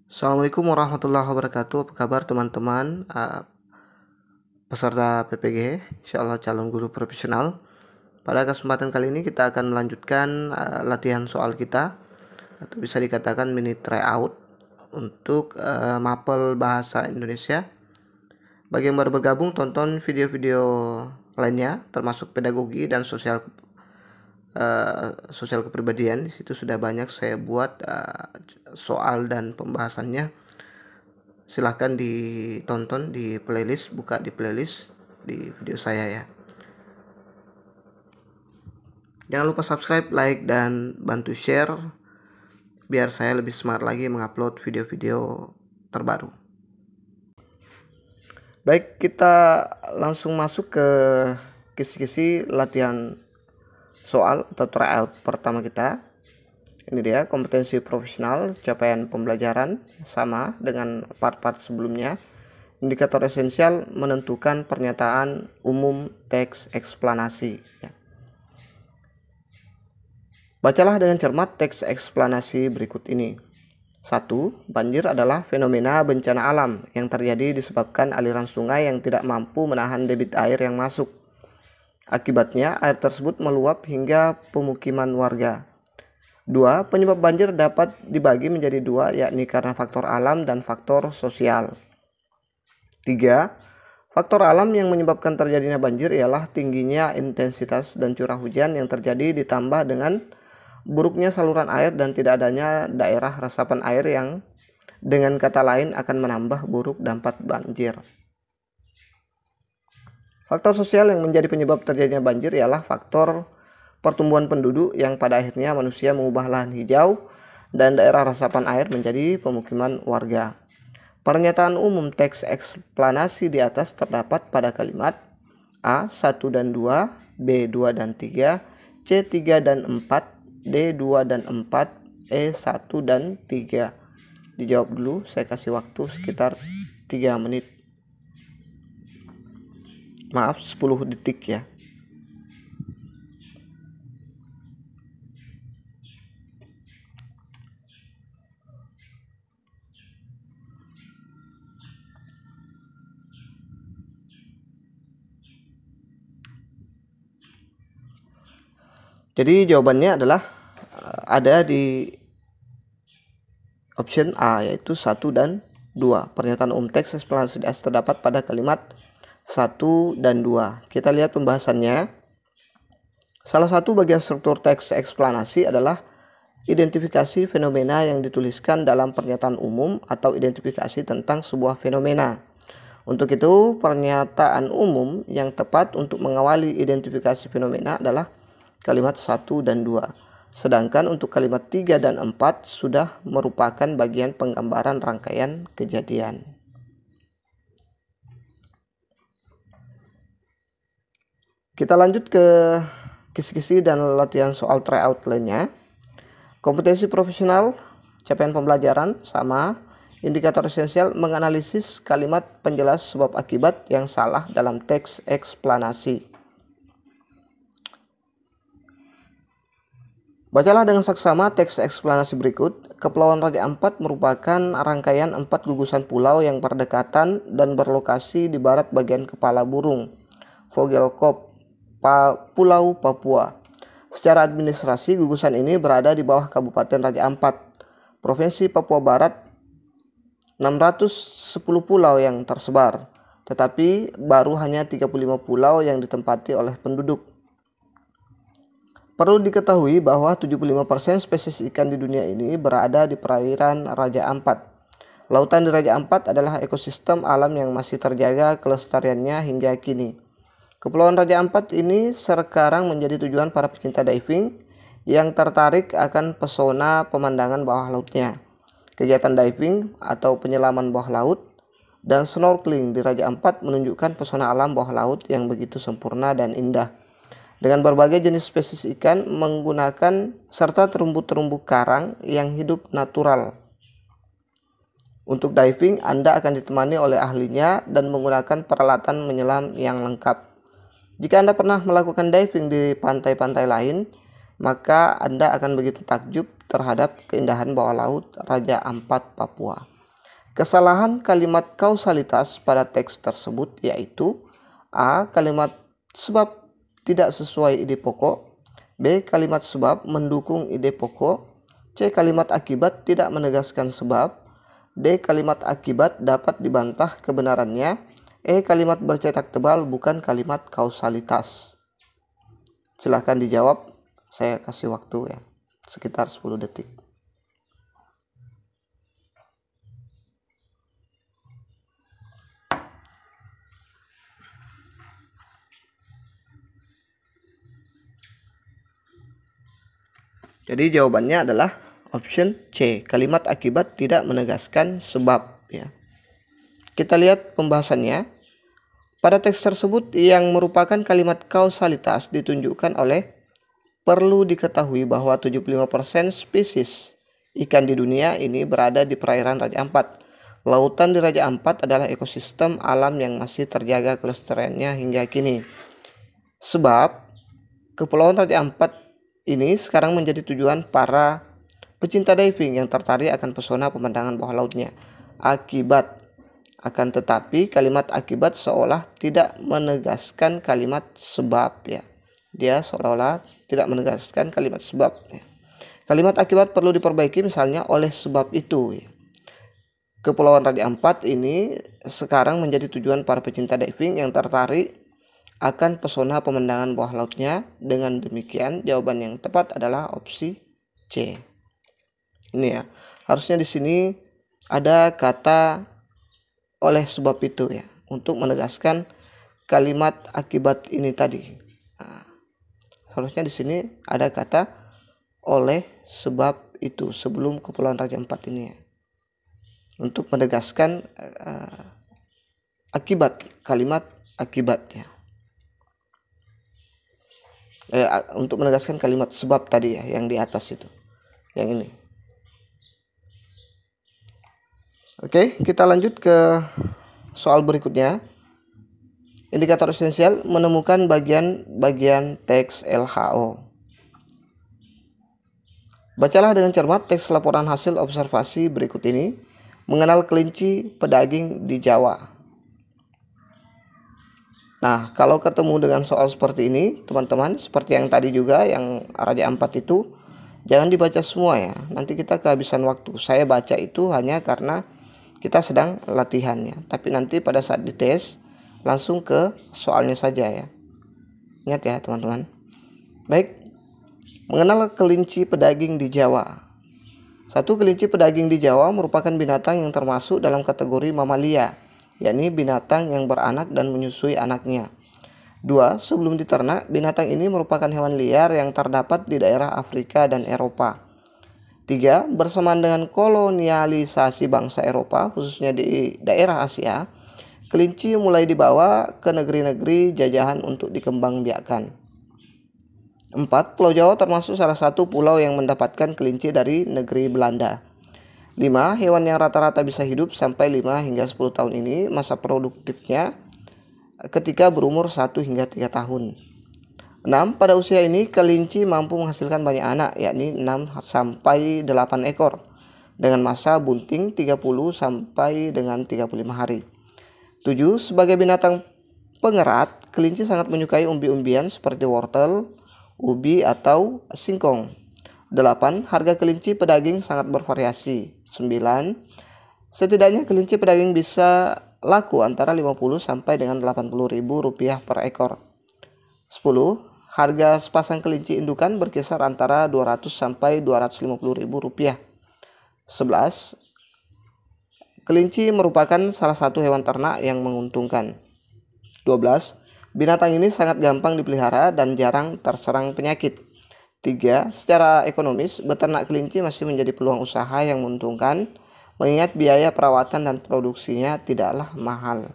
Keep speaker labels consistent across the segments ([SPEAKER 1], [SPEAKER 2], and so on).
[SPEAKER 1] Assalamualaikum warahmatullahi wabarakatuh. Apa kabar teman-teman peserta PPG, insyaallah calon guru profesional. Pada kesempatan kali ini kita akan melanjutkan latihan soal kita, atau bisa dikatakan mini tryout untuk mapel bahasa Indonesia. Bagi yang baru bergabung, tonton video-video lainnya termasuk pedagogi dan sosial kepribadian. Di situ sudah banyak saya buat soal dan pembahasannya. Silahkan ditonton di playlist, buka di playlist di video saya ya. Jangan lupa subscribe, like, dan bantu share biar saya lebih semangat lagi mengupload video-video terbaru. Baik, kita langsung masuk ke kisi-kisi latihan soal atau tryout pertama kita. Ini dia kompetensi profesional, capaian pembelajaran, sama dengan part-part sebelumnya. Indikator esensial menentukan pernyataan umum teks eksplanasi ya. Bacalah dengan cermat teks eksplanasi berikut ini. 1. Banjir adalah fenomena bencana alam yang terjadi disebabkan aliran sungai yang tidak mampu menahan debit air yang masuk. Akibatnya, air tersebut meluap hingga pemukiman warga. 2. Penyebab banjir dapat dibagi menjadi dua, yakni karena faktor alam dan faktor sosial. 3. Faktor alam yang menyebabkan terjadinya banjir ialah tingginya intensitas dan curah hujan yang terjadi ditambah dengan buruknya saluran air dan tidak adanya daerah resapan air yang dengan kata lain akan menambah buruk dampak banjir. Faktor sosial yang menjadi penyebab terjadinya banjir ialah faktor pertumbuhan penduduk yang pada akhirnya manusia mengubah lahan hijau dan daerah resapan air menjadi pemukiman warga. Pernyataan umum teks eksplanasi di atas terdapat pada kalimat A 1 dan 2, B 2 dan 3, C 3 dan 4, D 2 dan 4, E 1 dan 3. Dijawab dulu, saya kasih waktu sekitar 3 menit. Maaf, 10 detik ya. Jadi jawabannya adalah ada di option A, yaitu 1 dan 2. Pernyataan umum teks eksplanasi terdapat pada kalimat 1 dan 2. Kita lihat pembahasannya. Salah satu bagian struktur teks eksplanasi adalah identifikasi fenomena yang dituliskan dalam pernyataan umum atau identifikasi tentang sebuah fenomena. Untuk itu, pernyataan umum yang tepat untuk mengawali identifikasi fenomena adalah kalimat 1 dan 2. Sedangkan untuk kalimat 3 dan 4 sudah merupakan bagian penggambaran rangkaian kejadian. Kita lanjut ke kisi-kisi dan latihan soal tryout lainnya. Kompetensi profesional, capaian pembelajaran, sama. Indikator esensial menganalisis kalimat penjelas sebab akibat yang salah dalam teks eksplanasi. Bacalah dengan saksama teks eksplanasi berikut. Kepulauan Raja Ampat merupakan rangkaian 4 gugusan pulau yang berdekatan dan berlokasi di barat bagian kepala burung Vogelkop, Pulau Papua. Secara administrasi, gugusan ini berada di bawah Kabupaten Raja Ampat, Provinsi Papua Barat. 610 pulau yang tersebar, tetapi baru hanya 35 pulau yang ditempati oleh penduduk. Perlu diketahui bahwa 75% spesies ikan di dunia ini berada di perairan Raja Ampat. Lautan di Raja Ampat adalah ekosistem alam yang masih terjaga kelestariannya hingga kini. Kepulauan Raja Ampat ini sekarang menjadi tujuan para pecinta diving yang tertarik akan pesona pemandangan bawah lautnya. Kegiatan diving atau penyelaman bawah laut dan snorkeling di Raja Ampat menunjukkan pesona alam bawah laut yang begitu sempurna dan indah. Dengan berbagai jenis spesies ikan menggunakan serta terumbu-terumbu karang yang hidup natural. Untuk diving, Anda akan ditemani oleh ahlinya dan menggunakan peralatan menyelam yang lengkap. Jika Anda pernah melakukan diving di pantai-pantai lain, maka Anda akan begitu takjub terhadap keindahan bawah laut Raja Ampat, Papua. Kesalahan kalimat kausalitas pada teks tersebut yaitu A. Kalimat sebab tidak sesuai ide pokok, B. Kalimat sebab mendukung ide pokok, C. Kalimat akibat tidak menegaskan sebab, D. Kalimat akibat dapat dibantah kebenarannya, E. Kalimat bercetak tebal bukan kalimat kausalitas. Silahkan dijawab, saya kasih waktu ya, sekitar 10 detik. Jadi jawabannya adalah option C, kalimat akibat tidak menegaskan sebab ya. Kita lihat pembahasannya. Pada teks tersebut yang merupakan kalimat kausalitas ditunjukkan oleh perlu diketahui bahwa 75% spesies ikan di dunia ini berada di perairan Raja Ampat. Lautan di Raja Ampat adalah ekosistem alam yang masih terjaga kelestariannya hingga kini. Sebab Kepulauan Raja Ampat ini sekarang menjadi tujuan para pecinta diving yang tertarik akan pesona pemandangan bawah lautnya. Akan tetapi kalimat akibat seolah tidak menegaskan kalimat sebab ya. Dia seolah-olah tidak menegaskan kalimat sebab ya. Kalimat akibat perlu diperbaiki misalnya oleh sebab itu ya. Kepulauan Raja Ampat ini sekarang menjadi tujuan para pecinta diving yang tertarik akan pesona pemandangan bawah lautnya. Dengan demikian jawaban yang tepat adalah opsi C. Ini ya. Harusnya di sini ada kata oleh sebab itu ya, untuk menegaskan kalimat akibat ini tadi. Nah, harusnya di sini ada kata oleh sebab itu sebelum Kepulauan Raja Ampat ini ya, untuk menegaskan akibat, kalimat akibat ya. Untuk menegaskan kalimat sebab tadi ya, yang di atas itu, yang ini. Oke, kita lanjut ke soal berikutnya. Indikator esensial menemukan bagian-bagian teks LHO. Bacalah dengan cermat teks laporan hasil observasi berikut ini. Mengenal kelinci pedaging di Jawa. Nah, kalau ketemu dengan soal seperti ini, teman-teman, seperti yang tadi juga, yang Raja Ampat itu, jangan dibaca semua ya. Nanti kita kehabisan waktu. Saya baca itu hanya karena kita sedang latihannya, tapi nanti pada saat dites langsung ke soalnya saja ya. Ingat ya teman-teman. Baik, mengenal kelinci pedaging di Jawa. 1. Kelinci pedaging di Jawa merupakan binatang yang termasuk dalam kategori mamalia, yakni binatang yang beranak dan menyusui anaknya. 2. Sebelum diternak, binatang ini merupakan hewan liar yang terdapat di daerah Afrika dan Eropa. 3. Bersamaan dengan kolonialisasi bangsa Eropa, khususnya di daerah Asia, kelinci mulai dibawa ke negeri-negeri jajahan untuk dikembangbiakkan. 4. Pulau Jawa termasuk salah satu pulau yang mendapatkan kelinci dari negeri Belanda. 5. Hewan yang rata-rata bisa hidup sampai 5 hingga 10 tahun ini masa produktifnya ketika berumur 1 hingga 3 tahun. 6. Pada usia ini kelinci mampu menghasilkan banyak anak, yakni 6 sampai 8 ekor dengan masa bunting 30 sampai dengan 35 hari. 7. Sebagai binatang pengerat, kelinci sangat menyukai umbi-umbian seperti wortel, ubi atau singkong. 8. Harga kelinci pedaging sangat bervariasi. 9. Setidaknya kelinci pedaging bisa laku antara 50 sampai dengan 80.000 rupiah per ekor. 10. Harga sepasang kelinci indukan berkisar antara 200 sampai 250.000 rupiah. 11. Kelinci merupakan salah satu hewan ternak yang menguntungkan. 12. Binatang ini sangat gampang dipelihara dan jarang terserang penyakit. 3. Secara ekonomis, beternak kelinci masih menjadi peluang usaha yang menguntungkan, mengingat biaya perawatan dan produksinya tidaklah mahal.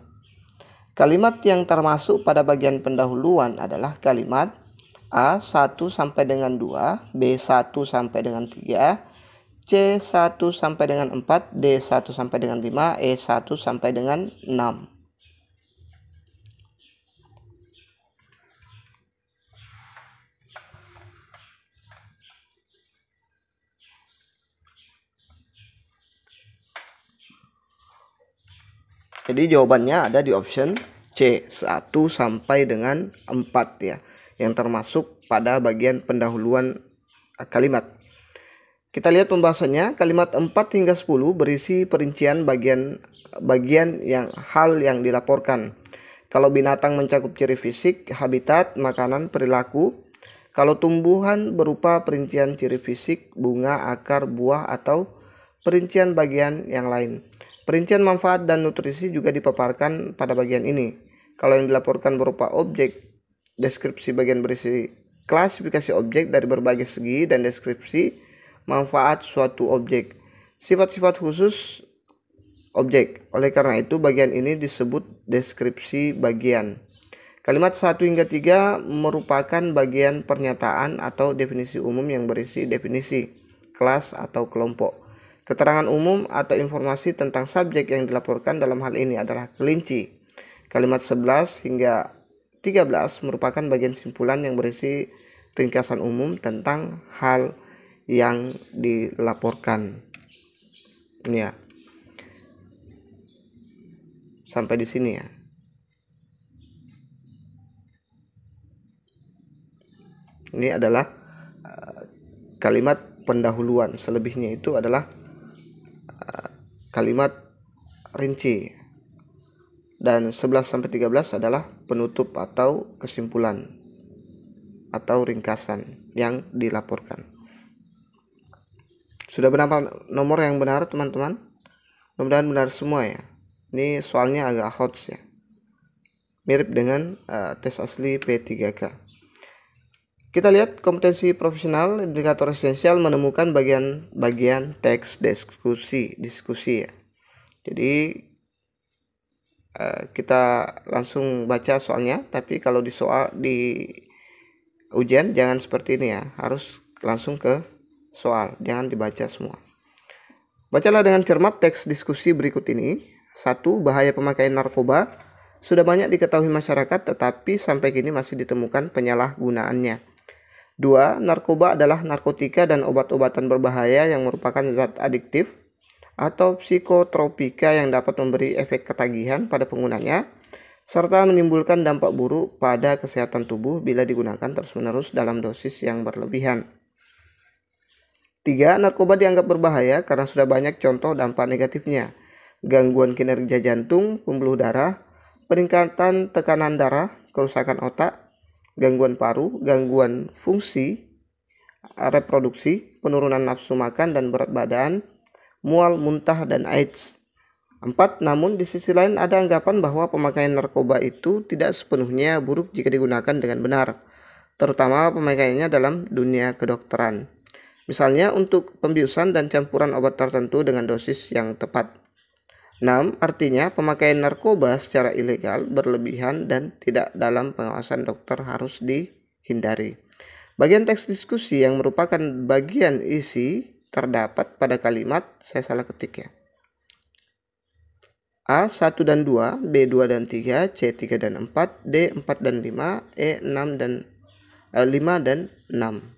[SPEAKER 1] Kalimat yang termasuk pada bagian pendahuluan adalah kalimat A 1 sampai dengan 2, B 1 sampai dengan 3, C 1 sampai dengan 4, D 1 sampai dengan 5, E 1 sampai dengan 6. Jadi jawabannya ada di option C, 1 sampai dengan 4 ya, yang termasuk pada bagian pendahuluan kalimat. Kita lihat pembahasannya. Kalimat 4 hingga 10 berisi perincian bagian yang hal yang dilaporkan. Kalau binatang mencakup ciri fisik, habitat, makanan, perilaku. Kalau tumbuhan berupa perincian ciri fisik, bunga, akar, buah, atau perincian bagian yang lain. Perincian manfaat dan nutrisi juga dipaparkan pada bagian ini. Kalau yang dilaporkan berupa objek, deskripsi bagian berisi klasifikasi objek dari berbagai segi dan deskripsi manfaat suatu objek. Sifat-sifat khusus objek. Oleh karena itu, bagian ini disebut deskripsi bagian. Kalimat 1 hingga 3 merupakan bagian pernyataan atau definisi umum yang berisi definisi, kelas atau kelompok. Keterangan umum atau informasi tentang subjek yang dilaporkan dalam hal ini adalah kelinci. Kalimat 11 hingga 13 merupakan bagian simpulan yang berisi ringkasan umum tentang hal yang dilaporkan. Ini ya. Sampai di sini ya. Ini adalah kalimat pendahuluan. Selebihnya itu adalah kalimat rinci. Dan 11 sampai 13 adalah penutup atau kesimpulan atau ringkasan yang dilaporkan. Sudah berapa nomor yang benar, teman-teman? Mudah-mudahan benar semua ya. Ini soalnya agak hot ya. Mirip dengan tes asli P3K. Kita lihat kompetensi profesional. Indikator esensial menemukan bagian teks diskusi ya. Jadi kita langsung baca soalnya, tapi kalau di ujian jangan seperti ini ya, harus langsung ke soal, jangan dibaca semua. Bacalah dengan cermat teks diskusi berikut ini. 1. Bahaya pemakaian narkoba. Sudah banyak diketahui masyarakat, tetapi sampai kini masih ditemukan penyalahgunaannya. 2. Narkoba adalah narkotika dan obat-obatan berbahaya yang merupakan zat adiktif atau psikotropika yang dapat memberi efek ketagihan pada penggunanya, serta menimbulkan dampak buruk pada kesehatan tubuh bila digunakan terus-menerus dalam dosis yang berlebihan. 3. Narkoba dianggap berbahaya karena sudah banyak contoh dampak negatifnya. Gangguan kinerja jantung, pembuluh darah, peningkatan tekanan darah, kerusakan otak, gangguan paru, gangguan fungsi reproduksi, penurunan nafsu makan dan berat badan, mual, muntah, dan AIDS. 4. Namun di sisi lain ada anggapan bahwa pemakaian narkoba itu tidak sepenuhnya buruk jika digunakan dengan benar, terutama pemakaiannya dalam dunia kedokteran. Misalnya untuk pembiusan dan campuran obat tertentu dengan dosis yang tepat. 6. Artinya pemakaian narkoba secara ilegal, berlebihan, dan tidak dalam pengawasan dokter harus dihindari. Bagian teks diskusi yang merupakan bagian isi terdapat pada kalimat, saya salah ketik ya. A 1 dan 2, B 2 dan 3, C 3 dan 4, D 4 dan 5, E 6 dan 5 dan 6.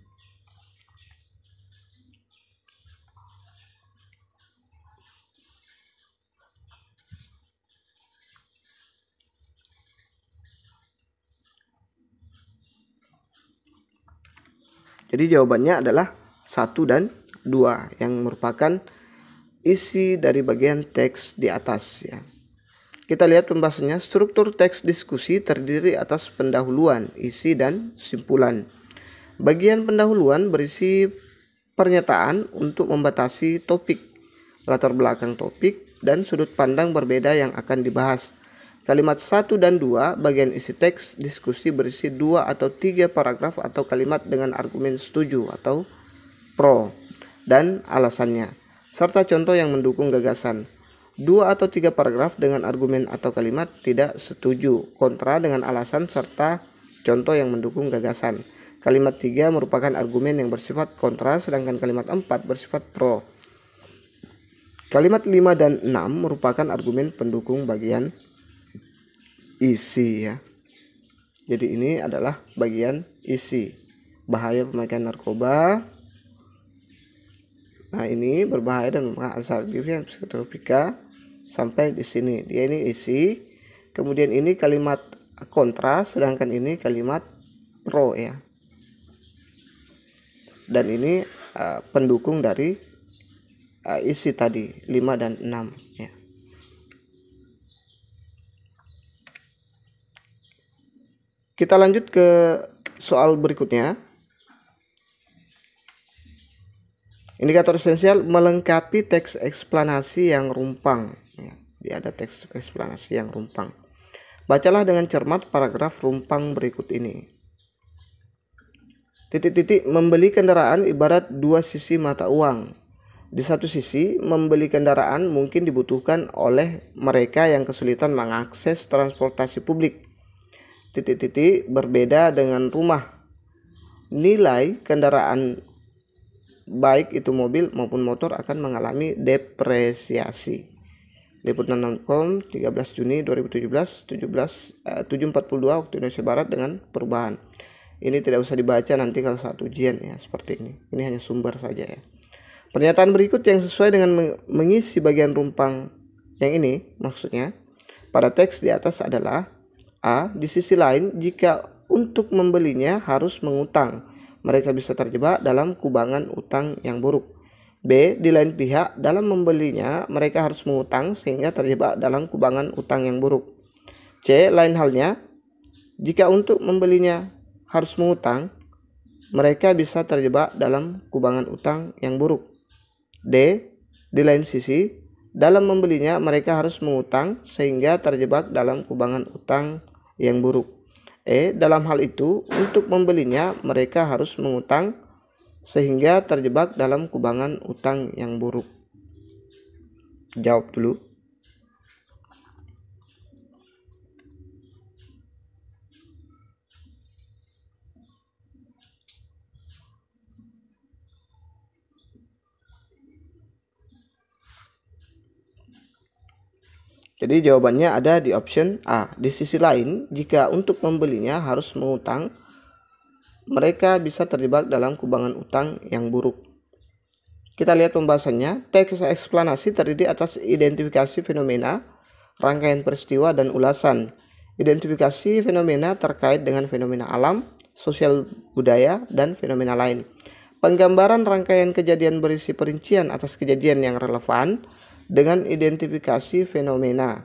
[SPEAKER 1] Jadi jawabannya adalah 1 dan 2 yang merupakan isi dari bagian teks di atas ya. Kita lihat pembahasannya. Struktur teks diskusi terdiri atas pendahuluan, isi, dan simpulan. Bagian pendahuluan berisi pernyataan untuk membatasi topik, latar belakang topik, dan sudut pandang berbeda yang akan dibahas. Kalimat 1 dan 2, bagian isi teks diskusi berisi 2 atau 3 paragraf atau kalimat dengan argumen setuju atau pro dan alasannya, serta contoh yang mendukung gagasan. 2 atau 3 paragraf dengan argumen atau kalimat tidak setuju, kontra dengan alasan serta contoh yang mendukung gagasan. Kalimat 3 merupakan argumen yang bersifat kontra, sedangkan kalimat 4 bersifat pro. Kalimat 5 dan 6 merupakan argumen pendukung bagian isi ya. Jadi ini adalah bagian isi. Bahaya pemakaian narkoba. Nah, ini berbahaya dan merupakan zat adiktif psikotropika. sampai di sini. Dia ini isi, kemudian ini kalimat kontra, sedangkan ini kalimat pro ya. Dan ini pendukung dari isi tadi 5 dan 6 ya. Kita lanjut ke soal berikutnya. Indikator esensial melengkapi teks eksplanasi yang rumpang. Ya, dia ada teks eksplanasi yang rumpang. Bacalah dengan cermat paragraf rumpang berikut ini. Titik-titik membeli kendaraan ibarat dua sisi mata uang. Di satu sisi, membeli kendaraan mungkin dibutuhkan oleh mereka yang kesulitan mengakses transportasi publik. Titik-titik berbeda dengan rumah. Nilai kendaraan baik itu mobil maupun motor akan mengalami depresiasi. Liputan.com 13 Juni 2017 7.42 waktu Indonesia Barat dengan perubahan. Ini tidak usah dibaca nanti kalau saat ujian ya, seperti ini. Ini hanya sumber saja ya. Pernyataan berikut yang sesuai dengan mengisi bagian rumpang yang ini maksudnya pada teks di atas adalah: A. Di sisi lain, jika untuk membelinya harus mengutang, mereka bisa terjebak dalam kubangan utang yang buruk. B. Di lain pihak, dalam membelinya mereka harus mengutang sehingga terjebak dalam kubangan utang yang buruk. C. Lain halnya, jika untuk membelinya harus mengutang, mereka bisa terjebak dalam kubangan utang yang buruk. D. Di lain sisi, dalam membelinya mereka harus mengutang sehingga terjebak dalam kubangan utang yang buruk. E. Dalam hal itu, untuk membelinya mereka harus mengutang sehingga terjebak dalam kubangan utang yang buruk. Jawab dulu. Jadi jawabannya ada di option A. Di sisi lain, jika untuk membelinya harus mengutang, mereka bisa terjebak dalam kubangan utang yang buruk. Kita lihat pembahasannya. Teks eksplanasi terdiri atas identifikasi fenomena, rangkaian peristiwa, dan ulasan. Identifikasi fenomena terkait dengan fenomena alam, sosial budaya, dan fenomena lain. Penggambaran rangkaian kejadian berisi perincian atas kejadian yang relevan dengan identifikasi fenomena.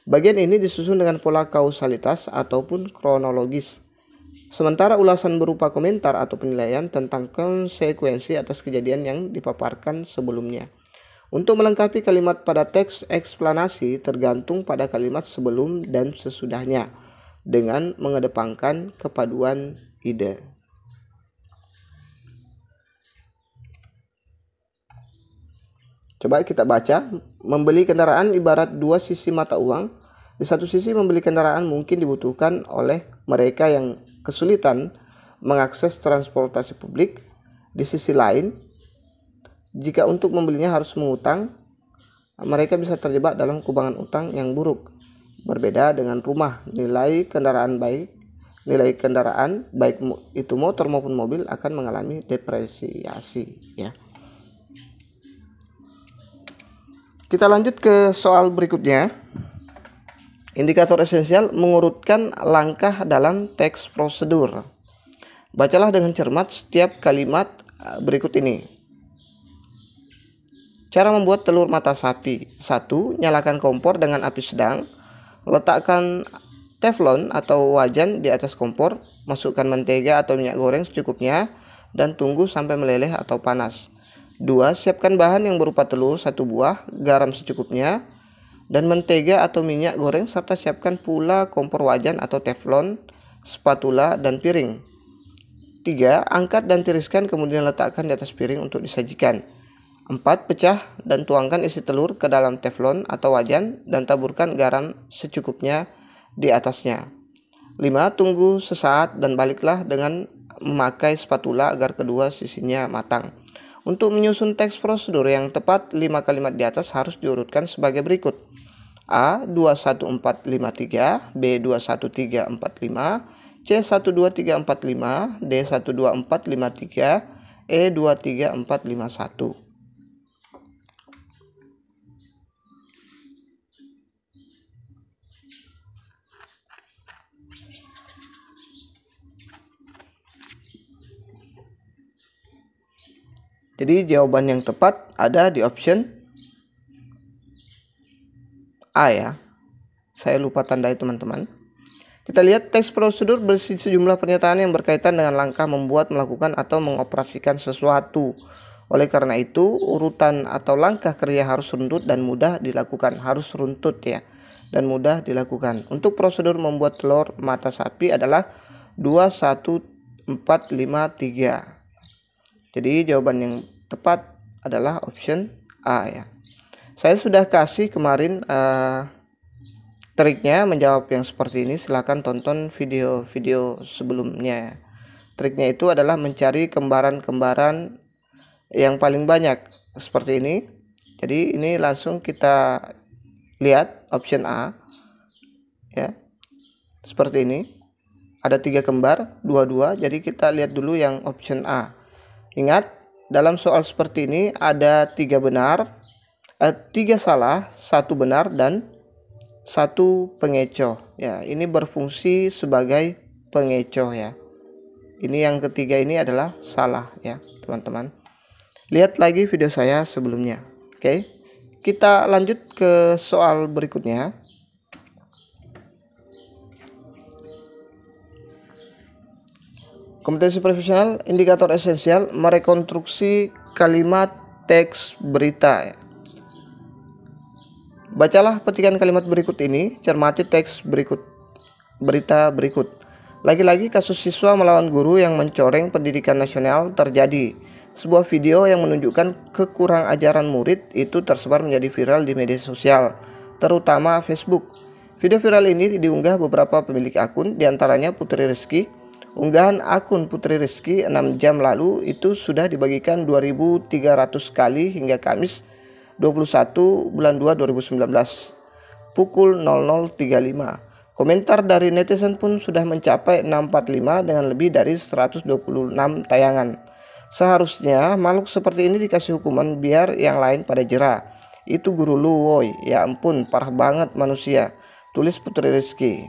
[SPEAKER 1] Bagian ini disusun dengan pola kausalitas ataupun kronologis. Sementara ulasan berupa komentar atau penilaian tentang konsekuensi atas kejadian yang dipaparkan sebelumnya. Untuk melengkapi kalimat pada teks eksplanasi tergantung pada kalimat sebelum dan sesudahnya dengan mengedepankan kepaduan ide. Coba kita baca. Membeli kendaraan ibarat dua sisi mata uang. Di satu sisi, membeli kendaraan mungkin dibutuhkan oleh mereka yang kesulitan mengakses transportasi publik. Di sisi lain, jika untuk membelinya harus mengutang, mereka bisa terjebak dalam kubangan utang yang buruk. Berbeda dengan rumah, nilai kendaraan baik itu motor maupun mobil akan mengalami depresiasi ya. Kita lanjut ke soal berikutnya. Indikator esensial mengurutkan langkah dalam teks prosedur. Bacalah dengan cermat setiap kalimat berikut ini. Cara membuat telur mata sapi. 1. Nyalakan kompor dengan api sedang. Letakkan teflon atau wajan di atas kompor. Masukkan mentega atau minyak goreng secukupnya dan tunggu sampai meleleh atau panas. 2. Siapkan bahan yang berupa telur 1 buah, garam secukupnya, dan mentega atau minyak goreng, serta siapkan pula kompor wajan atau teflon, spatula, dan piring. 3. Angkat dan tiriskan kemudian letakkan di atas piring untuk disajikan. 4. Pecah dan tuangkan isi telur ke dalam teflon atau wajan dan taburkan garam secukupnya di atasnya. 5. Tunggu sesaat dan baliklah dengan memakai spatula agar kedua sisinya matang. Untuk menyusun teks prosedur yang tepat, 5 kalimat di atas harus diurutkan sebagai berikut. A. 21453, B. 21345, C. 12345, D. 12453, E. 23451. Jadi jawaban yang tepat ada di option A ya. Saya lupa tandai teman-teman. Kita lihat teks prosedur berisi sejumlah pernyataan yang berkaitan dengan langkah membuat, melakukan, atau mengoperasikan sesuatu. Oleh karena itu, urutan atau langkah kerja harus runtut dan mudah dilakukan. Harus runtut ya, dan mudah dilakukan. Untuk prosedur membuat telur mata sapi adalah 2, 1, 4, 5, 3. Jadi jawaban yang tepat adalah option A ya. Saya sudah kasih kemarin triknya menjawab yang seperti ini. Silahkan tonton video-video sebelumnya. Triknya itu adalah mencari kembaran-kembaran yang paling banyak seperti ini. Jadi ini langsung kita lihat option A ya, seperti ini. Ada 3 kembar, 2-2. Jadi kita lihat dulu yang option A. Ingat, dalam soal seperti ini ada 3 benar, 3 salah, 1 benar, dan 1 pengecoh ya. Ini berfungsi sebagai pengecoh ya. Ini yang ketiga ini adalah salah ya teman-teman. Lihat lagi video saya sebelumnya. Oke, kita lanjut ke soal berikutnya. Kompetensi profesional, indikator esensial, merekonstruksi kalimat teks berita. Bacalah petikan kalimat berikut ini, cermati teks berita berikut. Lagi-lagi kasus siswa melawan guru yang mencoreng pendidikan nasional terjadi. Sebuah video yang menunjukkan kekurang ajaran murid itu tersebar menjadi viral di media sosial, terutama Facebook. Video viral ini diunggah beberapa pemilik akun, diantaranya Putri Rizky. Unggahan akun Putri Rizky 6 jam lalu itu sudah dibagikan 2.300 kali hingga Kamis 21 bulan 2 2019 pukul 00.35. Komentar dari netizen pun sudah mencapai 645 dengan lebih dari 126 tayangan. Seharusnya makhluk seperti ini dikasih hukuman biar yang lain pada jera. Itu guru lu woi, ya ampun parah banget manusia, tulis Putri Rizky.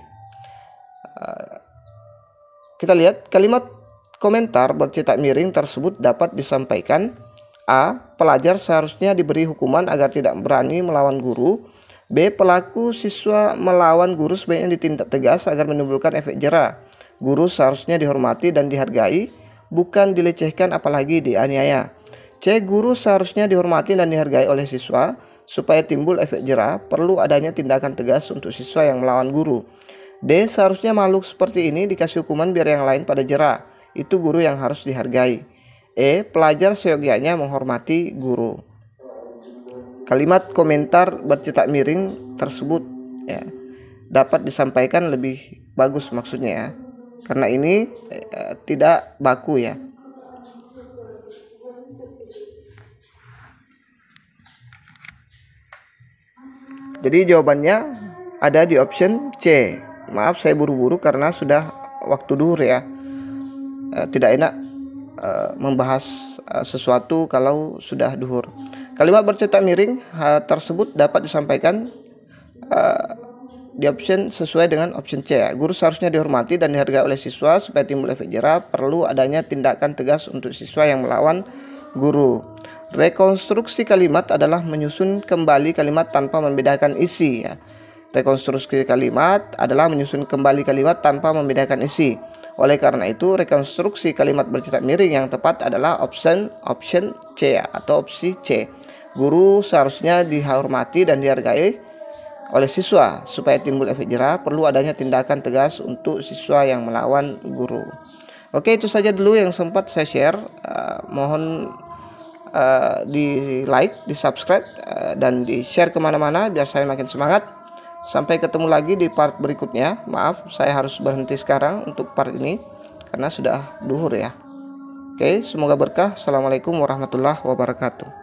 [SPEAKER 1] Kita lihat kalimat komentar bercetak miring tersebut dapat disampaikan. A. Pelajar seharusnya diberi hukuman agar tidak berani melawan guru. B. Pelaku siswa melawan guru sebaiknya ditindak tegas agar menimbulkan efek jera. Guru seharusnya dihormati dan dihargai, bukan dilecehkan apalagi dianiaya. C. Guru seharusnya dihormati dan dihargai oleh siswa. Supaya timbul efek jera, perlu adanya tindakan tegas untuk siswa yang melawan guru. D. Seharusnya makhluk seperti ini dikasih hukuman biar yang lain pada jera. Itu guru yang harus dihargai. E. Pelajar seyogyanya menghormati guru. Kalimat komentar bercetak miring tersebut ya, dapat disampaikan lebih bagus maksudnya ya, karena ini tidak baku ya. Jadi jawabannya ada di option C. Maaf saya buru-buru karena sudah waktu duhur ya. Tidak enak membahas sesuatu kalau sudah duhur. Kalimat bercetak miring tersebut dapat disampaikan di option sesuai dengan option C ya. Guru seharusnya dihormati dan dihargai oleh siswa. Supaya timbul efek jera, perlu adanya tindakan tegas untuk siswa yang melawan guru. Rekonstruksi kalimat adalah menyusun kembali kalimat tanpa membedakan isi ya. Rekonstruksi kalimat adalah menyusun kembali kalimat tanpa membedakan isi. Oleh karena itu, rekonstruksi kalimat bercetak miring yang tepat adalah option C ya, atau opsi C. Guru seharusnya dihormati dan dihargai oleh siswa. Supaya timbul efek jera, perlu adanya tindakan tegas untuk siswa yang melawan guru. Oke, itu saja dulu yang sempat saya share. Mohon di like, di subscribe, dan di share kemana-mana biar saya makin semangat. Sampai ketemu lagi di part berikutnya. Maaf saya harus berhenti sekarang untuk part ini karena sudah duhur ya. Oke, semoga berkah. Assalamualaikum warahmatullahi wabarakatuh.